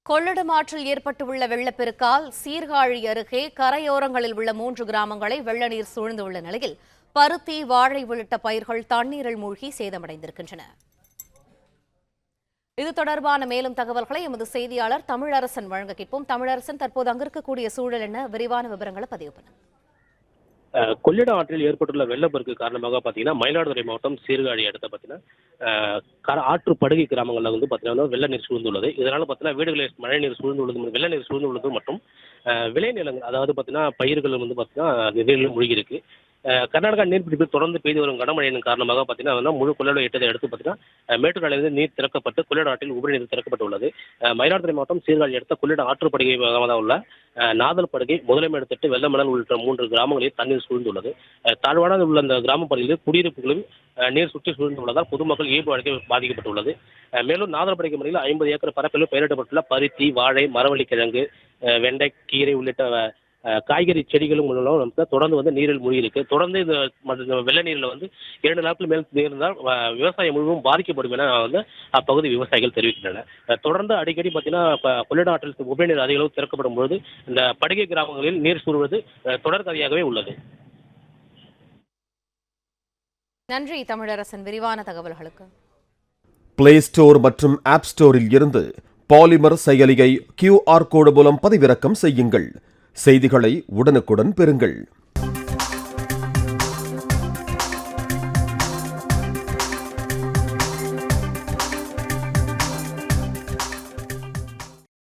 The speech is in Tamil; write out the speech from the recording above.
கொள்ளிடம் ஆற்றில் ஏற்பட்டுள்ள வெள்ளப்பெருக்கால் சீர்காழி அருகே கரையோரங்களில் உள்ள 3 கிராமங்களை வெள்ள நீர் சூழ்ந்துள்ள நிலையில் பருத்தி, வாழை உள்ளிட்ட பயிர்கள் தண்ணீரில் மூழ்கி சேதமடைந்திருக்கின்றன. இது தொடர்பான மேலும் தகவல்களை எமது செய்தியாளர் தமிழரசன் வழங்க கேட்போம். தமிழரசன், தற்போது அங்கிருக்கக்கூடிய சூழல் என்ன? விரிவான விவரங்களை பதிவு பண்ணுங்க. கொள்ளிடம் ஆற்றில் ஏற்பட்டுள்ள வெள்ளப்பெருக்கு காரணமாக பார்த்தீங்கன்னா மயிலாடுதுறை மாவட்டம் சீர்காழி அடுத்த பார்த்தீங்கன்னா ஆற்று படுகை கிராமங்களில் வந்து பார்த்தீங்கன்னா வெள்ள நீர் சூழ்ந்துள்ளது. இதனால பார்த்தீங்கன்னா வீடுகளில் மழை நீர் சூழ்ந்துள்ளது, வெள்ள நீர் சூழ்ந்துள்ளது மற்றும் விளைநிலங்கள், அதாவது பார்த்தீங்கன்னா பயிர்கள் வந்து பார்த்தீங்கன்னா நீரில் மூழ்கி இருக்கு. கர்நாடகா நீர்பிடிப்பு தொடர்ந்து பெய்து வரும் கனமழையின் காரணமாக பார்த்தீங்கன்னா முழு கொள்ளிடம் எட்டதை அடுத்து பார்த்தீங்கன்னா மேட்டூர் அணையிலிருந்து நீர் திறக்கப்பட்டு கொள்ளிடம் ஆற்றில் உபரி நீர் திறக்கப்பட்டுள்ளது. மயிலாடுதுறை மாவட்டம் சீர்காழி அடுத்த கொள்ளிடம் ஆற்றுப்படுகை உள்ள நாதல் படுகை, முதலைமேடு, வெள்ளமணல் உள்ளிட்ட 3 கிராமங்களில் தண்ணீர் சூழ்ந்துள்ளது. தாழ்வான உள்ள அந்த கிராம பகுதியில் குடியிருப்புகளில் நீர் சுற்றி சூழ்ந்துள்ளதால் பொதுமக்கள் இயல்பு வாழ்க்கை பாதிக்கப்பட்டுள்ளது. மேலும் நாதல்படுகை முறையில் 50 ஏக்கர் பரப்பில் பயிரிடப்பட்டுள்ள பருத்தி, வாழை, மரவள்ளிக்கிழங்கு, வெண்டை, கீரை உள்ளிட்ட காய்கறி செடிகளும் தொடர்ந்து வந்து நீரில் மூழ்கி இருக்கு. தொடர்ந்து இந்த வெள்ள நீரில் வந்து 2 நாட்கள் மேல் நீர்ந்தால் விவசாயம் முழுவதும் பாதிக்கப்படும் என வந்து அப்பகுதி விவசாயிகள் தெரிவிக்கின்றனர். தொடர்ந்து அடிக்கடி பார்த்தீங்கன்னா கொள்ளிடம் ஆற்றில் உபரி நீர் அதிக அளவு திறக்கப்படும் பொழுது இந்த படுகை கிராமங்களில் நீர் சூழ்வது தொடர்கதையாகவே உள்ளது. நன்றி தமிழரசன், விரிவான தகவல்களுக்கு. பிளே ஸ்டோர் மற்றும் ஆப் ஸ்டோரில் இருந்து பாலிமர் செயலியை QR கோடு மூலம் பதிவிறக்கம் செய்யுங்கள். செய்திகளை உடனுக்குடன் பெறுங்கள்.